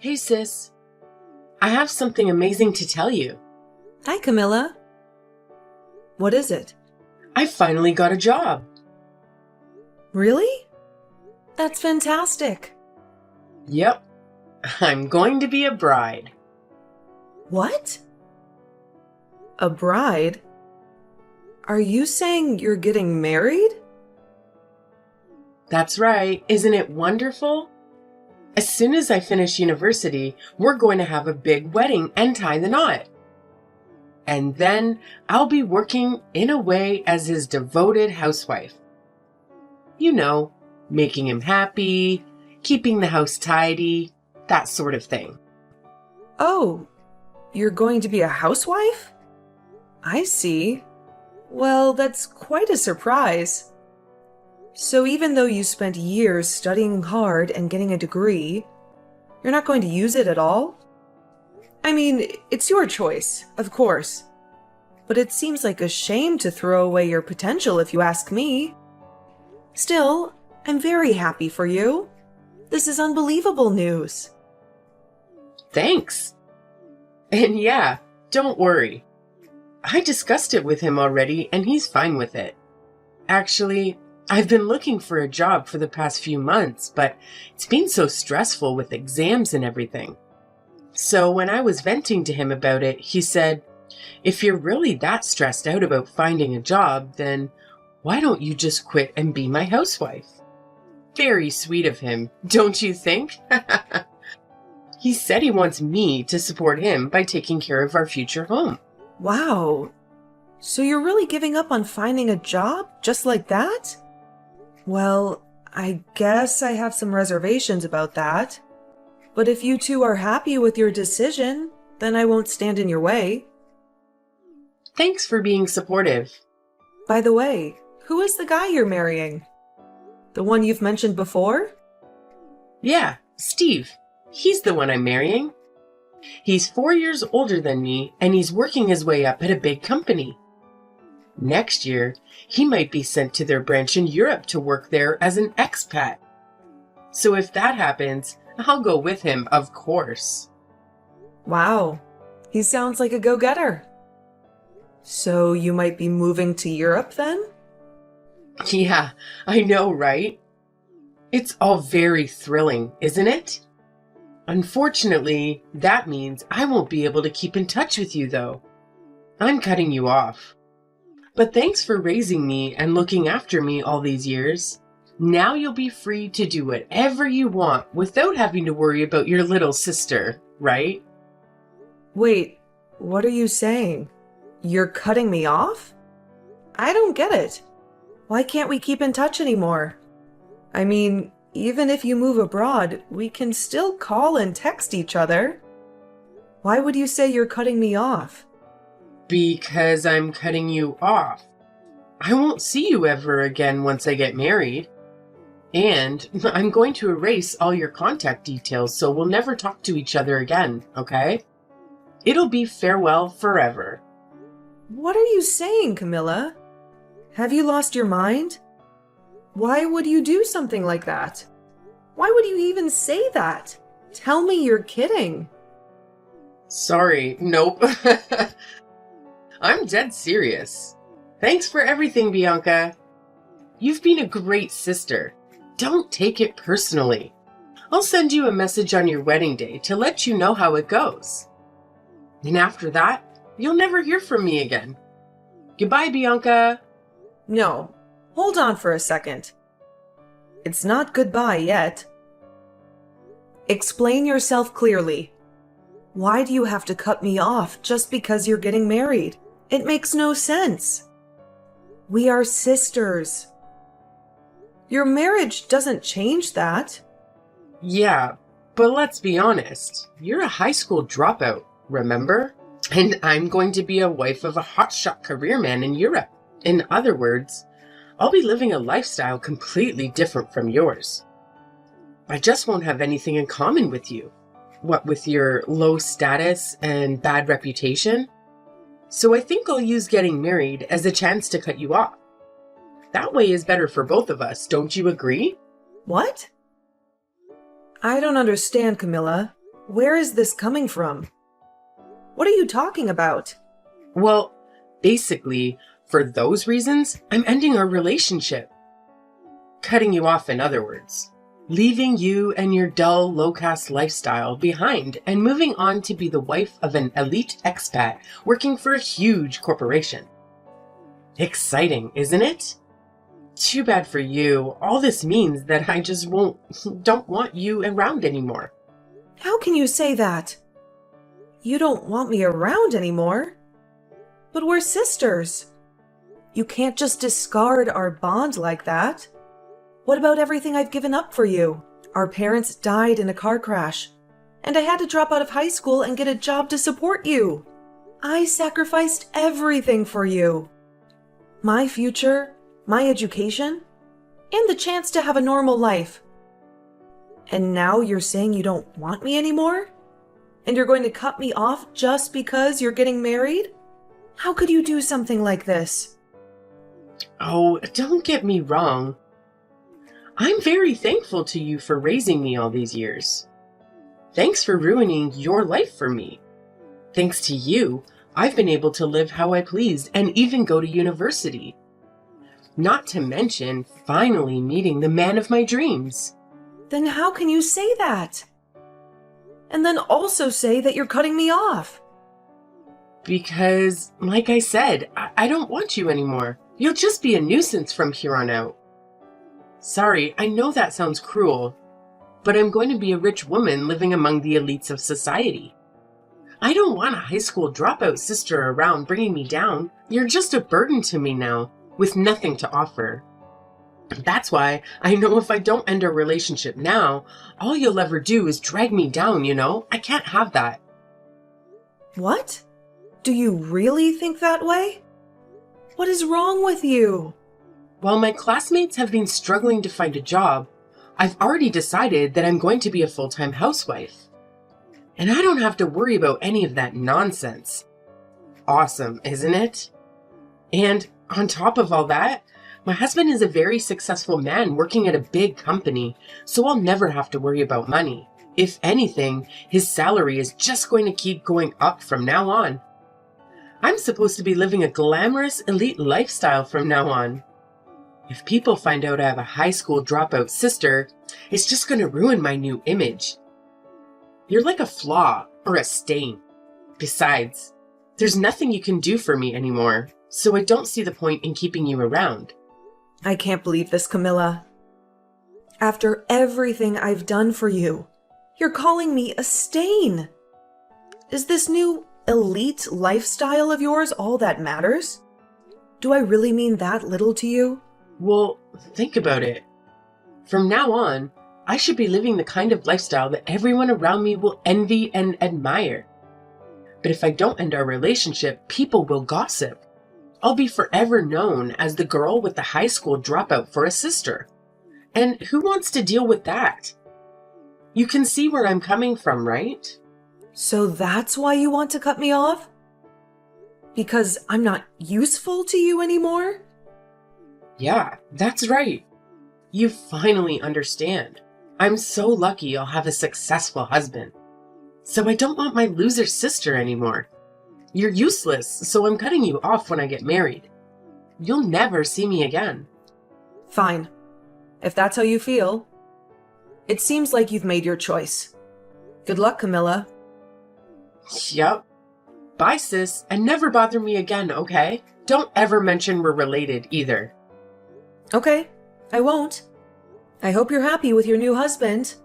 Hey sis, I have something amazing to tell you. Hi, Camilla. What is it? I finally got a job. Really? That's fantastic. Yep, I'm going to be a bride. What? A bride? Are you saying you're getting married? That's right, isn't it wonderful? As soon as I finish university, we're going to have a big wedding and tie the knot. And then I'll be working in a way as his devoted housewife. You know, making him happy, keeping the house tidy, that sort of thing. Oh, you're going to be a housewife? I see. Well, that's quite a surprise. So even though you spent years studying hard and getting a degree, you're not going to use it at all? I mean, it's your choice, of course. But it seems like a shame to throw away your potential if you ask me. Still, I'm very happy for you. This is unbelievable news. Thanks. And yeah, don't worry. I discussed it with him already and he's fine with it. Actually, I've been looking for a job for the past few months, but it's been so stressful with exams and everything. So when I was venting to him about it, he said, if you're really that stressed out about finding a job, then why don't you just quit and be my housewife? Very sweet of him, don't you think? He said he wants me to support him by taking care of our future home. Wow. So you're really giving up on finding a job just like that? Well, I guess I have some reservations about that. But if you two are happy with your decision, then I won't stand in your way. Thanks for being supportive. By the way, who is the guy you're marrying? The one you've mentioned before? Yeah, Steve. He's the one I'm marrying. He's 4 years older than me, and he's working his way up at a big company. Next year, he might be sent to their branch in Europe to work there as an expat. So if that happens, I'll go with him, of course. Wow, he sounds like a go-getter. So you might be moving to Europe then? Yeah, I know, right? It's all very thrilling, isn't it? Unfortunately, that means I won't be able to keep in touch with you, though. I'm cutting you off. But thanks for raising me and looking after me all these years. Now you'll be free to do whatever you want without having to worry about your little sister, right? Wait, what are you saying? You're cutting me off? I don't get it. Why can't we keep in touch anymore? I mean, even if you move abroad, we can still call and text each other. Why would you say you're cutting me off? Because I'm cutting you off. I won't see you ever again once I get married. And I'm going to erase all your contact details so we'll never talk to each other again, okay? It'll be farewell forever. What are you saying, Camilla? Have you lost your mind? Why would you do something like that? Why would you even say that? Tell me you're kidding. Sorry, nope. I'm dead serious. Thanks for everything, Bianca. You've been a great sister. Don't take it personally. I'll send you a message on your wedding day to let you know how it goes. And after that, you'll never hear from me again. Goodbye, Bianca. No, hold on for a second. It's not goodbye yet. Explain yourself clearly. Why do you have to cut me off just because you're getting married? It makes no sense. We are sisters. Your marriage doesn't change that. Yeah, but let's be honest. You're a high school dropout, remember? And I'm going to be a wife of a hotshot career man in Europe. In other words, I'll be living a lifestyle completely different from yours. I just won't have anything in common with you. What with your low status and bad reputation? So I think I'll use getting married as a chance to cut you off. That way is better for both of us, don't you agree? What? I don't understand, Camilla. Where is this coming from? What are you talking about? Well, basically, for those reasons, I'm ending our relationship. Cutting you off, in other words. Leaving you and your dull, low-caste lifestyle behind and moving on to be the wife of an elite expat working for a huge corporation. Exciting, isn't it? Too bad for you. All this means that I just don't want you around anymore. How can you say that? You don't want me around anymore? But we're sisters. You can't just discard our bond like that. What about everything I've given up for you? Our parents died in a car crash, and I had to drop out of high school and get a job to support you. I sacrificed everything for you. My future, my education, and the chance to have a normal life. And now you're saying you don't want me anymore? And you're going to cut me off just because you're getting married? How could you do something like this? Oh, don't get me wrong. I'm very thankful to you for raising me all these years. Thanks for ruining your life for me. Thanks to you, I've been able to live how I pleased and even go to university. Not to mention finally meeting the man of my dreams. Then how can you say that? And then also say that you're cutting me off? Because, like I said, I don't want you anymore. You'll just be a nuisance from here on out. Sorry, I know that sounds cruel, but I'm going to be a rich woman living among the elites of society. I don't want a high school dropout sister around bringing me down. You're just a burden to me now, with nothing to offer. That's why I know if I don't end our relationship now, all you'll ever do is drag me down, you know? I can't have that. What? Do you really think that way? What is wrong with you? While my classmates have been struggling to find a job, I've already decided that I'm going to be a full-time housewife. And I don't have to worry about any of that nonsense. Awesome, isn't it? And on top of all that, my husband is a very successful man working at a big company, so I'll never have to worry about money. If anything, his salary is just going to keep going up from now on. I'm supposed to be living a glamorous elite lifestyle from now on. If people find out I have a high school dropout sister, it's just going to ruin my new image. You're like a flaw or a stain. Besides, there's nothing you can do for me anymore, so I don't see the point in keeping you around. I can't believe this, Camilla. After everything I've done for you, you're calling me a stain. Is this new elite lifestyle of yours all that matters? Do I really mean that little to you? Well, think about it. From now on, I should be living the kind of lifestyle that everyone around me will envy and admire. But if I don't end our relationship, people will gossip. I'll be forever known as the girl with the high school dropout for a sister. And who wants to deal with that? You can see where I'm coming from, right? So that's why you want to cut me off? Because I'm not useful to you anymore? Yeah, that's right. You finally understand. I'm so lucky I'll have a successful husband. So I don't want my loser sister anymore. You're useless, so I'm cutting you off when I get married. You'll never see me again. Fine. If that's how you feel. It seems like you've made your choice. Good luck, Camilla. Yup. Bye, sis, and never bother me again, okay? Don't ever mention we're related either. Okay, I won't. I hope you're happy with your new husband.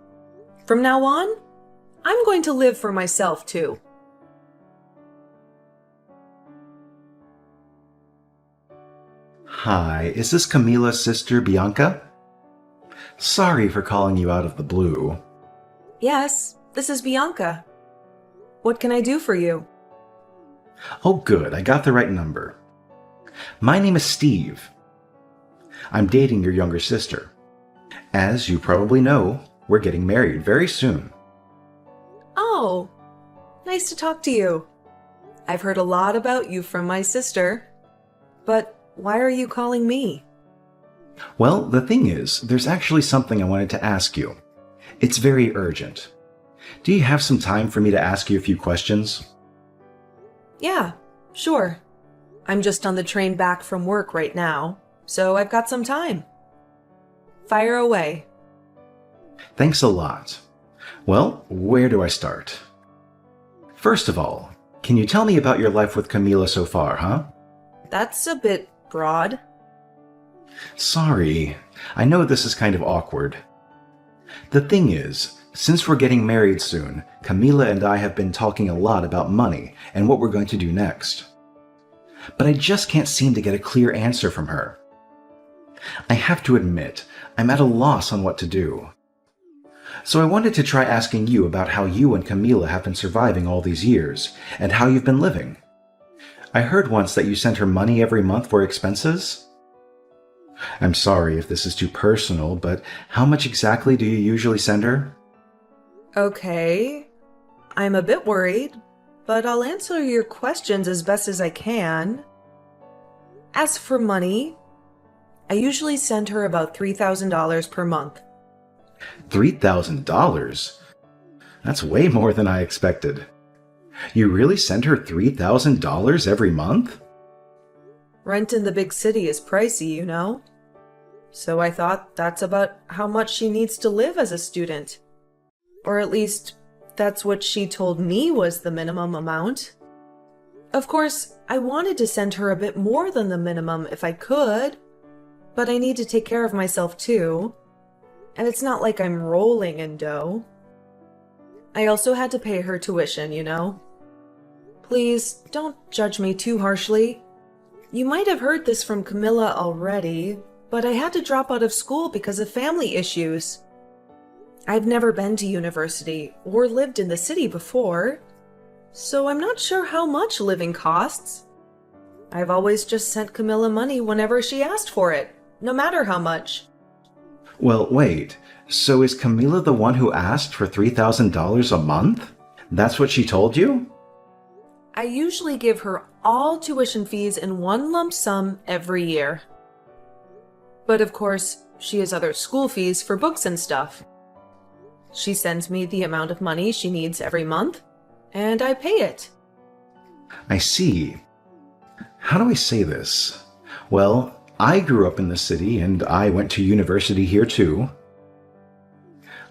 From now on, I'm going to live for myself too. Hi, is this Camilla's sister, Bianca? Sorry for calling you out of the blue. Yes, this is Bianca. What can I do for you? Oh good, I got the right number. My name is Steve. I'm dating your younger sister. As you probably know, we're getting married very soon. Oh, nice to talk to you. I've heard a lot about you from my sister. But why are you calling me? Well, the thing is, there's actually something I wanted to ask you. It's very urgent. Do you have some time for me to ask you a few questions? Yeah, sure. I'm just on the train back from work right now, so I've got some time. Fire away. Thanks a lot. Well, where do I start? First of all, can you tell me about your life with Camila so far, huh? That's a bit broad. Sorry, I know this is kind of awkward. The thing is, since we're getting married soon, Camila and I have been talking a lot about money and what we're going to do next. But I just can't seem to get a clear answer from her. I have to admit, I'm at a loss on what to do. So I wanted to try asking you about how you and Camila have been surviving all these years, and how you've been living. I heard once that you sent her money every month for expenses. I'm sorry if this is too personal, but how much exactly do you usually send her? Okay. I'm a bit worried, but I'll answer your questions as best as I can. As for money, I usually send her about $3,000 per month. $3,000? That's way more than I expected. You really send her $3,000 every month? Rent in the big city is pricey, you know. So I thought that's about how much she needs to live as a student. Or at least, that's what she told me was the minimum amount. Of course, I wanted to send her a bit more than the minimum if I could, but I need to take care of myself too. And it's not like I'm rolling in dough. I also had to pay her tuition, you know. Please, don't judge me too harshly. You might have heard this from Camila already, but I had to drop out of school because of family issues. I've never been to university or lived in the city before, so I'm not sure how much living costs. I've always just sent Camila money whenever she asked for it, no matter how much. Well, wait. So is Camila the one who asked for $3,000 a month? That's what she told you? I usually give her all tuition fees in one lump sum every year. But of course, she has other school fees for books and stuff. She sends me the amount of money she needs every month, and I pay it. I see. How do I say this? Well, I grew up in the city and I went to university here too.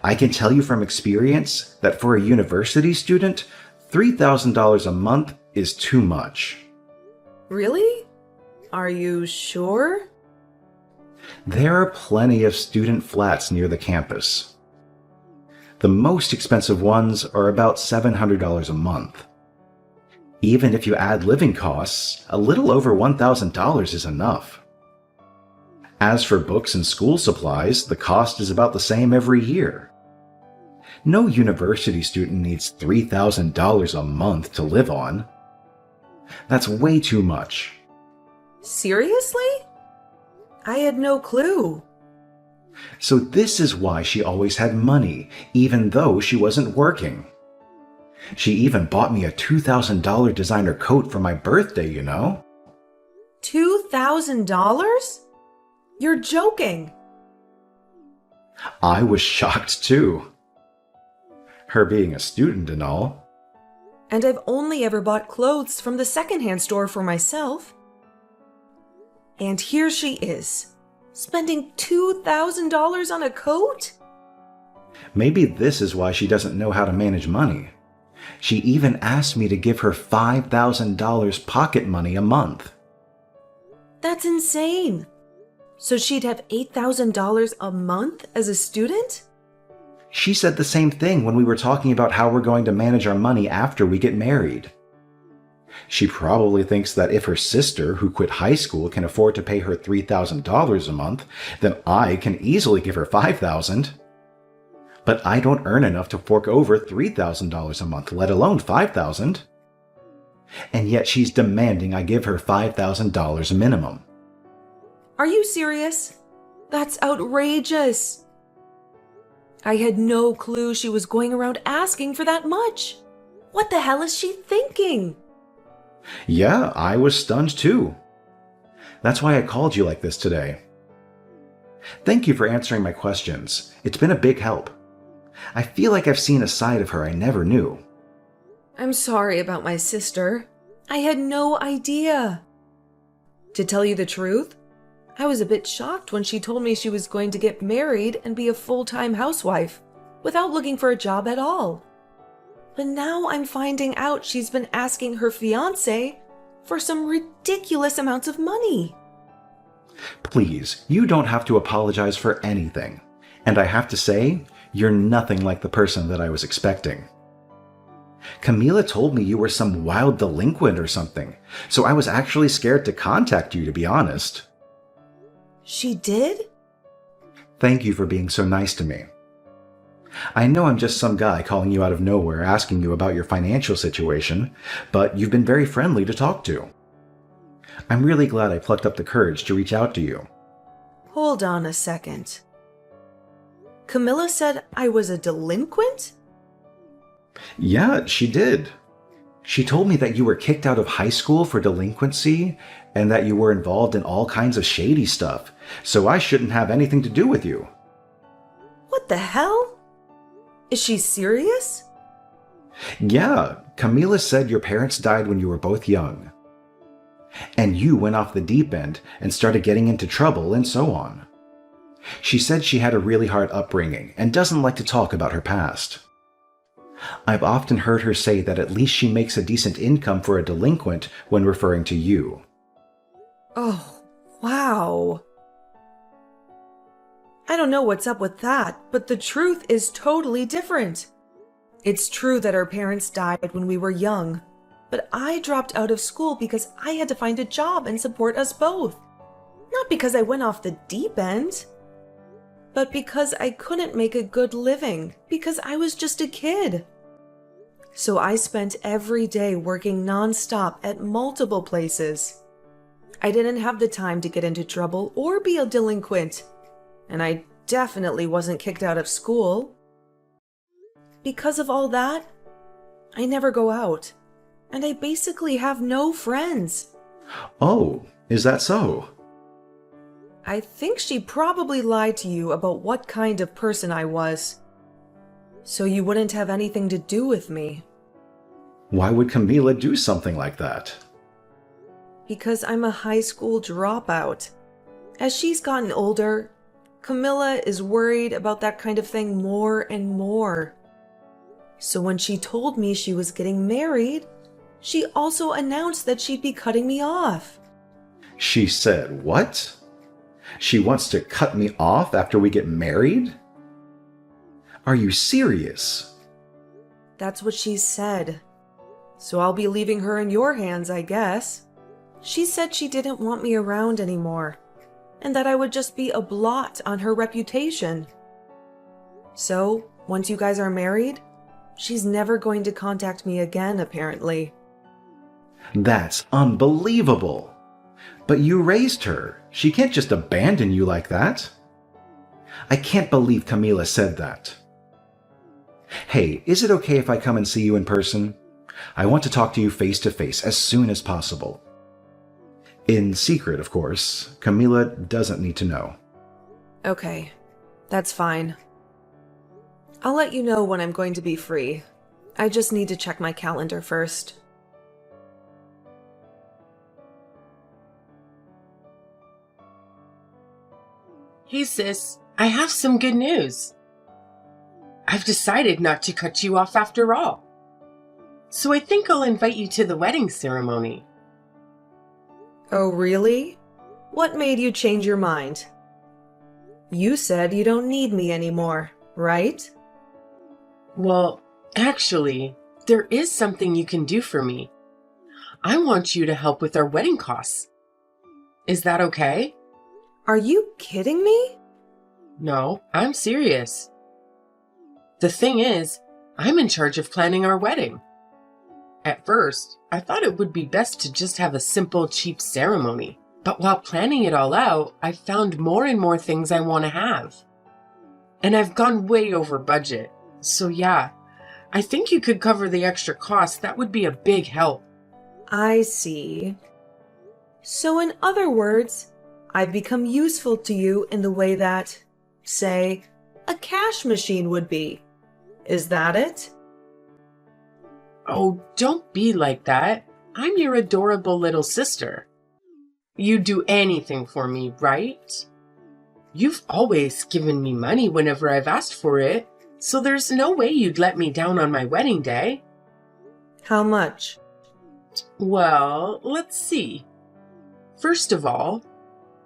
I can tell you from experience that for a university student, $3,000 a month is too much. Really? Are you sure? There are plenty of student flats near the campus. The most expensive ones are about $700 a month. Even if you add living costs, a little over $1,000 is enough. As for books and school supplies, the cost is about the same every year. No university student needs $3,000 a month to live on. That's way too much. Seriously? I had no clue. So this is why she always had money, even though she wasn't working. She even bought me a $2,000 designer coat for my birthday, you know? $2,000? You're joking. I was shocked too. Her being a student and all. And I've only ever bought clothes from the secondhand store for myself. And here she is, spending $2,000 on a coat? Maybe this is why she doesn't know how to manage money. She even asked me to give her $5,000 pocket money a month. That's insane. So she'd have $8,000 a month as a student? She said the same thing when we were talking about how we're going to manage our money after we get married. She probably thinks that if her sister, who quit high school, can afford to pay her $3,000 a month, then I can easily give her $5,000. But I don't earn enough to fork over $3,000 a month, let alone $5,000. And yet she's demanding I give her $5,000 minimum. Are you serious? That's outrageous. I had no clue she was going around asking for that much. What the hell is she thinking? Yeah, I was stunned too. That's why I called you like this today. Thank you for answering my questions. It's been a big help. I feel like I've seen a side of her I never knew. I'm sorry about my sister. I had no idea. To tell you the truth, I was a bit shocked when she told me she was going to get married and be a full-time housewife without looking for a job at all. But now I'm finding out she's been asking her fiancé for some ridiculous amounts of money. Please, you don't have to apologize for anything. And I have to say, you're nothing like the person that I was expecting. Camila told me you were some wild delinquent or something, so I was actually scared to contact you, to be honest. She did? Thank you for being so nice to me. I know I'm just some guy calling you out of nowhere asking you about your financial situation, but you've been very friendly to talk to. I'm really glad I plucked up the courage to reach out to you. Hold on a second. Camilla said I was a delinquent? Yeah, she did. She told me that you were kicked out of high school for delinquency and that you were involved in all kinds of shady stuff, so I shouldn't have anything to do with you. What the hell? Is she serious? Yeah, Camila said your parents died when you were both young. And you went off the deep end and started getting into trouble and so on. She said she had a really hard upbringing and doesn't like to talk about her past. I've often heard her say that at least she makes a decent income for a delinquent when referring to you. Oh, wow. I don't know what's up with that, but the truth is totally different. It's true that our parents died when we were young, but I dropped out of school because I had to find a job and support us both. Not because I went off the deep end, but because I couldn't make a good living, because I was just a kid. So I spent every day working nonstop at multiple places. I didn't have the time to get into trouble or be a delinquent, and I definitely wasn't kicked out of school. Because of all that, I never go out, and I basically have no friends. Oh, is that so? I think she probably lied to you about what kind of person I was, so you wouldn't have anything to do with me. Why would Camila do something like that? Because I'm a high school dropout. As she's gotten older, Camilla is worried about that kind of thing more and more. So when she told me she was getting married, she also announced that she'd be cutting me off. She said what? She wants to cut me off after we get married? Are you serious? That's what she said. So I'll be leaving her in your hands, I guess. She said she didn't want me around anymore, and that I would just be a blot on her reputation. So, once you guys are married, she's never going to contact me again, apparently. That's unbelievable. But you raised her. She can't just abandon you like that. I can't believe Camila said that. Hey, is it okay if I come and see you in person? I want to talk to you face to face as soon as possible. In secret, of course. Camila doesn't need to know. Okay, that's fine. I'll let you know when I'm going to be free. I just need to check my calendar first. Hey sis, I have some good news. I've decided not to cut you off after all. So I think I'll invite you to the wedding ceremony. Oh, really? What made you change your mind? You said you don't need me anymore, right? Well, actually, there is something you can do for me. I want you to help with our wedding costs. Is that okay? Are you kidding me? No, I'm serious. The thing is, I'm in charge of planning our wedding. At first, I thought it would be best to just have a simple, cheap ceremony. But while planning it all out, I found more and more things I want to have. And I've gone way over budget. So yeah, I think you could cover the extra cost. That would be a big help. I see. So in other words, I've become useful to you in the way that, say, a cash machine would be, Is that it? Oh, don't be like that. I'm your adorable little sister. You'd do anything for me, right? You've always given me money whenever I've asked for it, so there's no way you'd let me down on my wedding day. How much? Well, let's see. First of all,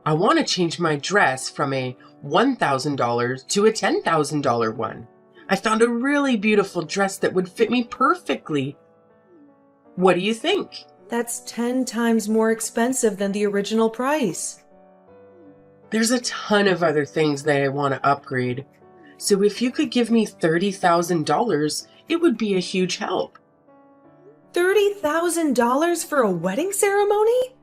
I want to change my dress from a $1,000 to a $10,000 one. I found a really beautiful dress that would fit me perfectly. What do you think? That's 10 times more expensive than the original price. There's a ton of other things that I want to upgrade. So if you could give me $30,000, it would be a huge help. $30,000 for a wedding ceremony?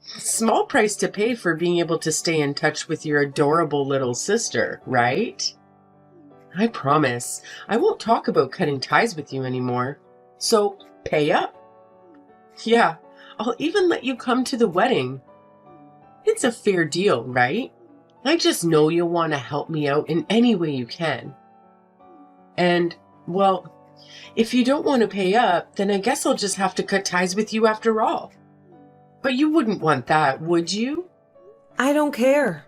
Small price to pay for being able to stay in touch with your adorable little sister, right? I promise, I won't talk about cutting ties with you anymore. So, pay up. Yeah, I'll even let you come to the wedding. It's a fair deal, right? I just know you'll want to help me out in any way you can. And, well, if you don't want to pay up, then I guess I'll just have to cut ties with you after all. But you wouldn't want that, would you? I don't care.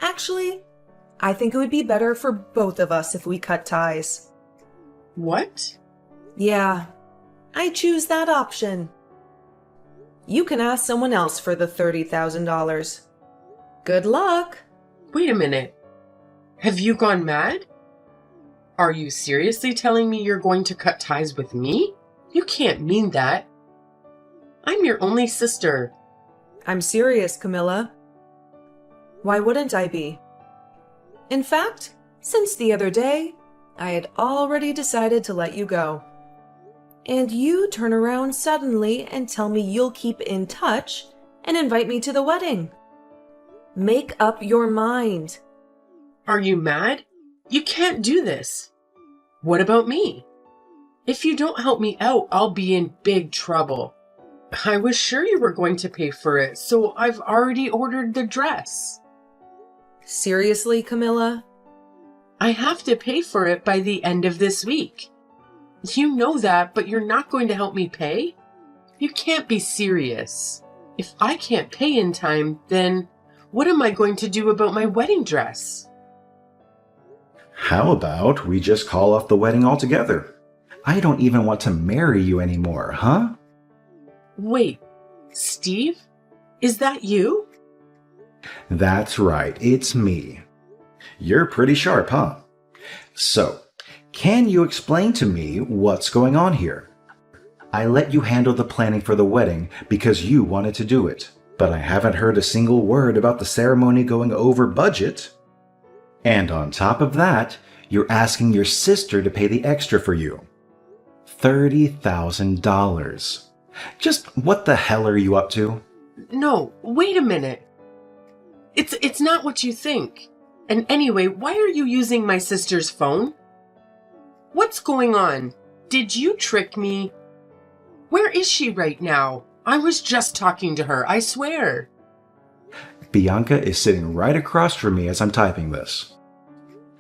Actually, I think it would be better for both of us if we cut ties. What? Yeah, I choose that option. You can ask someone else for the $30,000. Good luck. Wait a minute. Have you gone mad? Are you seriously telling me you're going to cut ties with me? You can't mean that. I'm your only sister. I'm serious, Camilla. Why wouldn't I be? In fact, since the other day, I had already decided to let you go. And you turn around suddenly and tell me you'll keep in touch and invite me to the wedding. Make up your mind. Are you mad? You can't do this. What about me? If you don't help me out, I'll be in big trouble. I was sure you were going to pay for it, so I've already ordered the dress. Seriously, Camilla? I have to pay for it by the end of this week. You know that, but you're not going to help me pay? You can't be serious. If I can't pay in time, then what am I going to do about my wedding dress? How about we just call off the wedding altogether? I don't even want to marry you anymore, huh? Wait, Steve? Is that you? That's right, it's me. You're pretty sharp, huh? So, can you explain to me what's going on here? I let you handle the planning for the wedding because you wanted to do it, but I haven't heard a single word about the ceremony going over budget. And on top of that, you're asking your sister to pay the extra for you. $30,000. Just what the hell are you up to? No, wait a minute. It's not what you think. And anyway, why are you using my sister's phone? What's going on? Did you trick me? Where is she right now? I was just talking to her, I swear. Bianca is sitting right across from me as I'm typing this.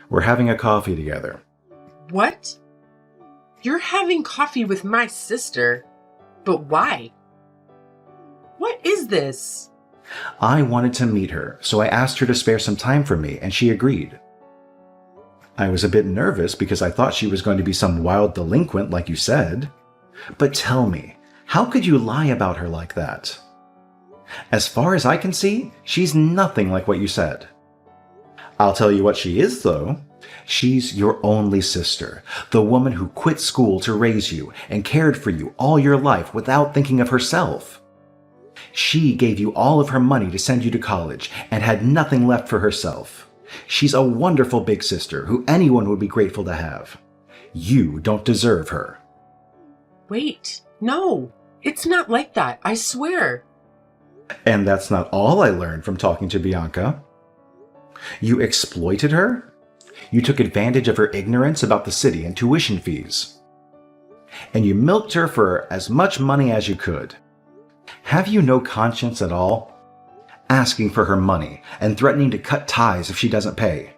We're having a coffee together. What? You're having coffee with my sister? But why? What is this? I wanted to meet her, so I asked her to spare some time for me, and she agreed. I was a bit nervous because I thought she was going to be some wild delinquent like you said. But tell me, how could you lie about her like that? As far as I can see, she's nothing like what you said. I'll tell you what she is, though. She's your only sister, the woman who quit school to raise you and cared for you all your life without thinking of herself. She gave you all of her money to send you to college and had nothing left for herself. She's a wonderful big sister who anyone would be grateful to have. You don't deserve her. Wait, no, it's not like that, I swear. And that's not all I learned from talking to Bianca. You exploited her? You took advantage of her ignorance about the city and tuition fees. And you milked her for as much money as you could. Have you no conscience at all? Asking for her money and threatening to cut ties if she doesn't pay.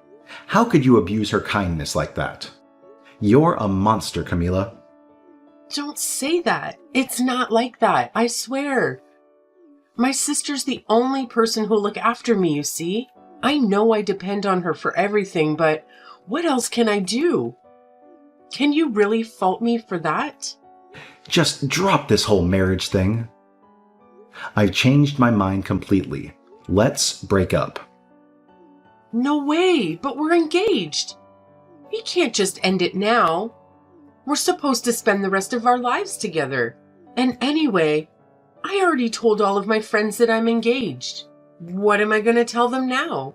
How could you abuse her kindness like that? You're a monster, Camila. Don't say that. It's not like that, I swear. My sister's the only person who'll look after me, you see? I know I depend on her for everything, but what else can I do? Can you really fault me for that? Just drop this whole marriage thing. I've changed my mind completely. Let's break up. No way, but we're engaged. We can't just end it now. We're supposed to spend the rest of our lives together. And anyway, I already told all of my friends that I'm engaged. What am I going to tell them now?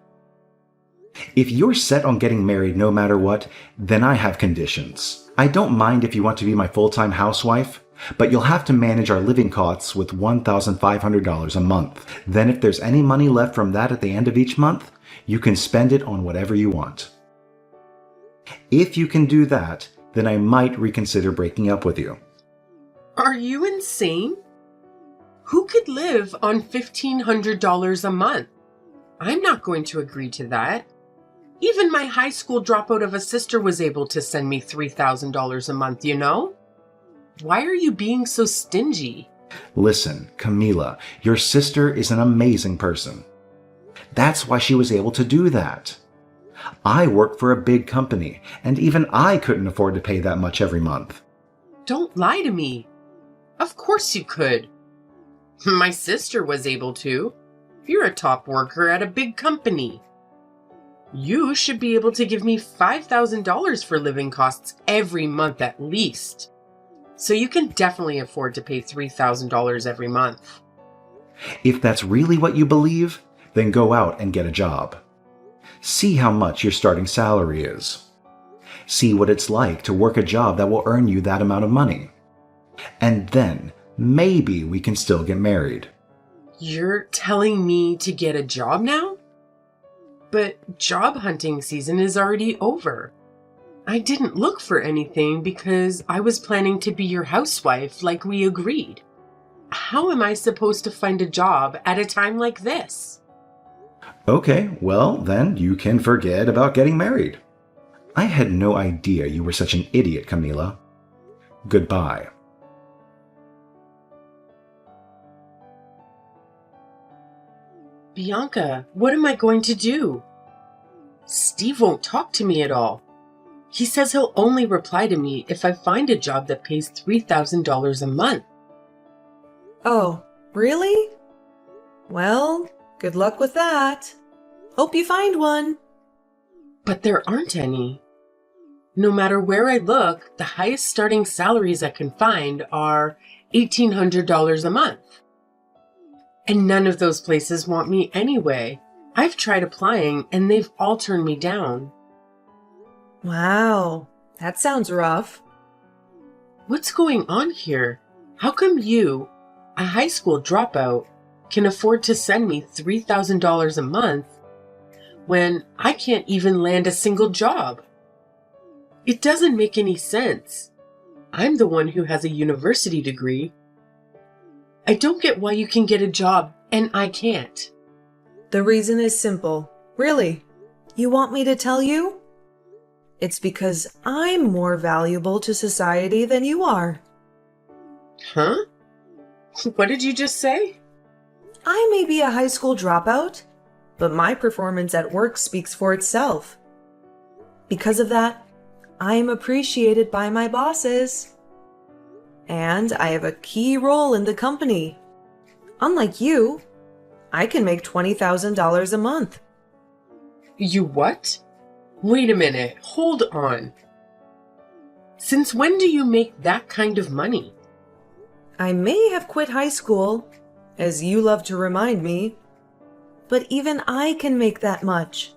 If you're set on getting married no matter what, then I have conditions. I don't mind if you want to be my full-time housewife, but you'll have to manage our living costs with $1,500 a month. Then if there's any money left from that at the end of each month, you can spend it on whatever you want. If you can do that, then I might reconsider breaking up with you. Are you insane? Who could live on $1,500 a month? I'm not going to agree to that. Even my high school dropout of a sister was able to send me $3,000 a month, you know? Why are you being so stingy? Listen, Camila, your sister is an amazing person. That's why she was able to do that. I work for a big company, and even I couldn't afford to pay that much every month. Don't lie to me. Of course you could. My sister was able to. You're a top worker at a big company. You should be able to give me $5,000 for living costs every month at least. So you can definitely afford to pay $3,000 every month. If that's really what you believe, then go out and get a job. See how much your starting salary is. See what it's like to work a job that will earn you that amount of money. And then maybe we can still get married. You're telling me to get a job now? But job hunting season is already over. I didn't look for anything because I was planning to be your housewife like we agreed. How am I supposed to find a job at a time like this? Okay, well, then you can forget about getting married. I had no idea you were such an idiot, Camila. Goodbye. Bianca, what am I going to do? Steve won't talk to me at all. He says he'll only reply to me if I find a job that pays $3,000 a month. Oh, really? Well, good luck with that. Hope you find one. But there aren't any. No matter where I look, the highest starting salaries I can find are $1,800 a month. And none of those places want me anyway. I've tried applying and they've all turned me down. Wow, that sounds rough. What's going on here? How come you, a high school dropout, can afford to send me $3,000 a month when I can't even land a single job? It doesn't make any sense. I'm the one who has a university degree. I don't get why you can get a job and I can't. The reason is simple. Really? You want me to tell you? It's because I'm more valuable to society than you are. Huh? What did you just say? I may be a high school dropout, but my performance at work speaks for itself. Because of that, I am appreciated by my bosses. And I have a key role in the company. Unlike you, I can make $20,000 a month. You what? Wait a minute, hold on. Since when do you make that kind of money? I may have quit high school, as you love to remind me, but even I can make that much.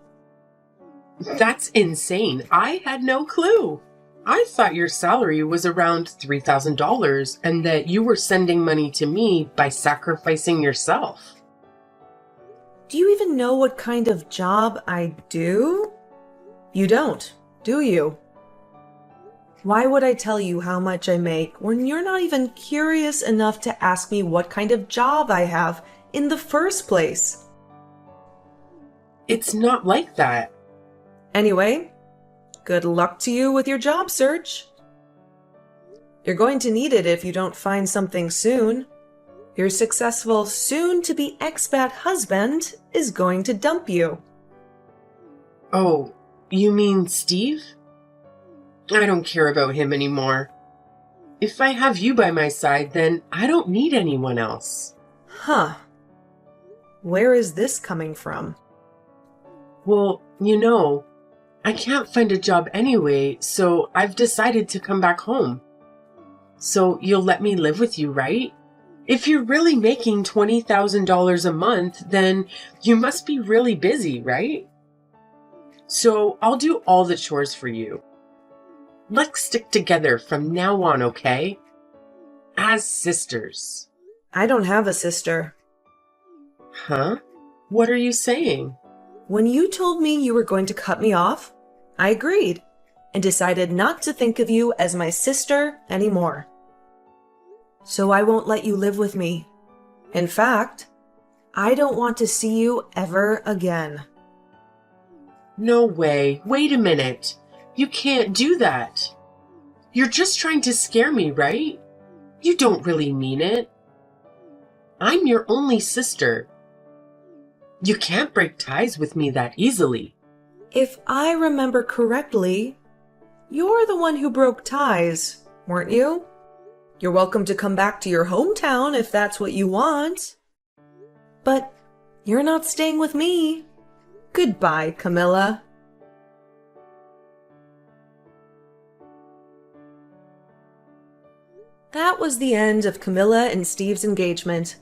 That's insane. I had no clue. I thought your salary was around $3,000 and that you were sending money to me by sacrificing yourself. Do you even know what kind of job I do? You don't, do you? Why would I tell you how much I make when you're not even curious enough to ask me what kind of job I have in the first place? It's not like that. Anyway, Good luck to you with your job search. You're going to need it if you don't find something soon. Your successful soon-to-be expat husband is going to dump you. Oh, you mean Steve? I don't care about him anymore. If I have you by my side, then I don't need anyone else. Huh. Where is this coming from? Well, I can't find a job anyway, so I've decided to come back home. So you'll let me live with you, right? If you're really making $20,000 a month, then you must be really busy, right? So I'll do all the chores for you. Let's stick together from now on, okay? As sisters. I don't have a sister. Huh? What are you saying? When you told me you were going to cut me off, I agreed and decided not to think of you as my sister anymore. So I won't let you live with me. In fact, I don't want to see you ever again. No way. Wait a minute. You can't do that. You're just trying to scare me, right? You don't really mean it. I'm your only sister. You can't break ties with me that easily. If I remember correctly, you're the one who broke ties, weren't you? You're welcome to come back to your hometown if that's what you want. But you're not staying with me. Goodbye, Camilla. That was the end of Camilla and Steve's engagement.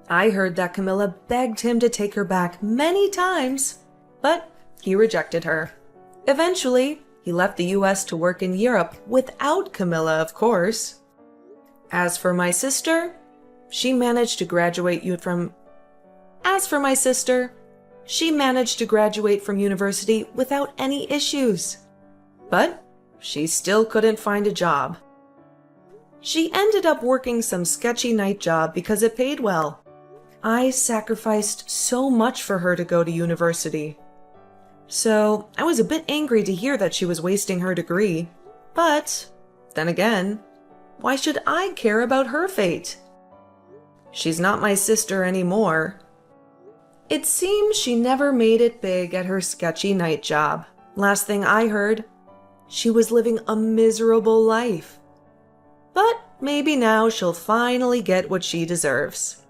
I heard that Camilla begged him to take her back many times, but he rejected her. Eventually, he left the US to work in Europe without Camilla, of course. As for my sister, she managed to graduate from university without any issues. But she still couldn't find a job. She ended up working some sketchy night job because it paid well. I sacrificed so much for her to go to university. So I was a bit angry to hear that she was wasting her degree. But then again, why should I care about her fate? She's not my sister anymore. It seems she never made it big at her sketchy night job. Last thing I heard, she was living a miserable life. But maybe now she'll finally get what she deserves.